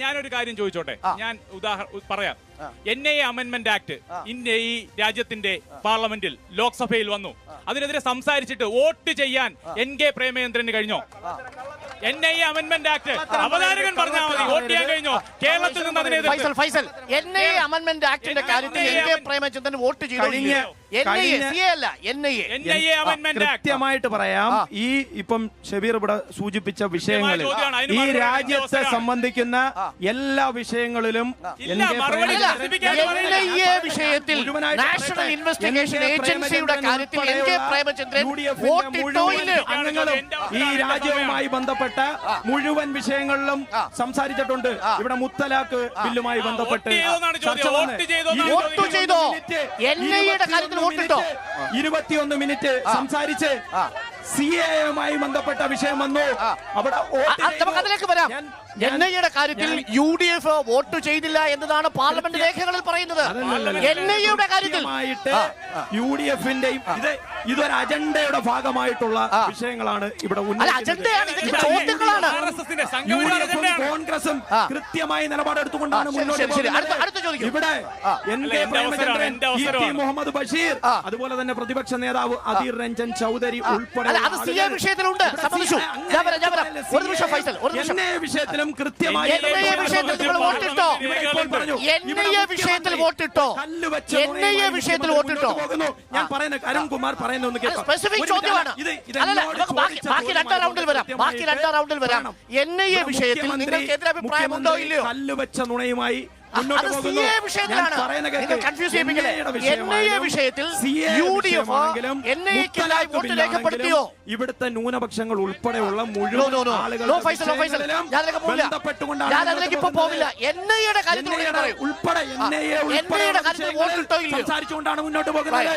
ഞാനൊരു കാര്യം ചോദിച്ചോട്ടെ, ഞാൻ പറയാം. NIA അമെന്റ്മെന്റ് ആക്ട് ഇന്ത്യ ഈ രാജ്യത്തിന്റെ പാർലമെന്റിൽ ലോക്സഭയിൽ വന്നു. അതിനെതിരെ സംസാരിച്ചിട്ട് വോട്ട് ചെയ്യാൻ NK പ്രേമചന്ദ്രന് കഴിഞ്ഞോ? NIA അമെന്റ്മെന്റ് ആക്ട് അവതാരകൻ പറഞ്ഞാൽ മതി, വോട്ട് ചെയ്യാൻ കഴിഞ്ഞോ? കേരളത്തിൽ നിന്ന് അതിനെതിരെ NIA അമെന്റ്മെന്റ് ആക്ടിന്റെ കാര്യത്തിൽ NK പ്രേമചന്ദ്രൻ വോട്ട് ചെയ്തു. കൃത്യമായിട്ട് പറയാം. ഈ ഇപ്പം ഷബീർ ഇവിടെ സൂചിപ്പിച്ച വിഷയങ്ങളിൽ ഈ രാജ്യത്തെ സംബന്ധിക്കുന്ന എല്ലാ വിഷയങ്ങളിലും NIA വിഷയത്തിൽ നാഷണൽ ഇൻവെസ്റ്റിഗേഷൻ ഏജൻസിയുടെ കാര്യത്തിൽ NK പ്രേമചന്ദ്രൻ വോട്ടിട്ടോ ഇല്ലയോ? അംഗങ്ങളും ഈ രാജ്യവുമായി ബന്ധപ്പെട്ട മുഴുവൻ വിഷയങ്ങളിലും സംസാരിച്ചിട്ടുണ്ട്. ഇവിടെ മുത്തലാഖ് ബില്ലുമായി ബന്ധപ്പെട്ട് വോട്ട് ചെയ്തോ? NIAയുടെ കാര്യത്തിൽ വോട്ടിട്ടോ? 21 മിനിറ്റ് സംസാരിച്ച് CAയുമായി ബന്ധപ്പെട്ട വിഷയം വന്നു. അവിടെ അതിലേക്ക് വരാം. NIAയുടെ കാര്യത്തിൽ UDF വോട്ട് ചെയ്തില്ല എന്നതാണ് പാർലമെന്റ് രേഖകളിൽ പറയുന്നത്. NIAയുടെ കാര്യത്തിൽ UDFന്റെയും ഇതൊരു അജണ്ടയുടെ ഭാഗമായിട്ടുള്ള വിഷയങ്ങളാണ് ഇവിടെ കോൺഗ്രസും കൃത്യമായി നിലപാടെടുത്തുകൊണ്ടാണ് മുന്നോട്ട് ഇവിടെ NK പ്രേമചന്ദ്രൻ, മുഹമ്മദ് ബഷീർ, അതുപോലെ തന്നെ പ്രതിപക്ഷ നേതാവ് അധീർ രഞ്ജൻ ചൗധരി ഉൾപ്പെടെ വിഷയത്തിലും കൃത്യമായി ഞാൻ പറയുന്ന അരുൺകുമാർ പറയുന്ന ഒന്ന് കേൾക്കാം. NIA വിഷയത്തിൽ നിങ്ങൾക്ക് എതിരഭിപ്രായമുണ്ടോ ഇല്ലയോ? കല്ലുവെച്ച നുണയുമായി NIA വിഷയത്തിൽ UDF NIAയ്ക്കെതിരായി വോട്ട് രേഖപ്പെടുത്തിയോ? ഇവിടുത്തെ ന്യൂനപക്ഷങ്ങൾ ഉൾപ്പെടെയുള്ള മുഴുവൻ ആളുകൾ NIAയുടെ കാര്യത്തിൽ ഉൾപ്പെടെ സംസാരിച്ചുകൊണ്ടാണ് മുന്നോട്ട് പോകുന്നത്.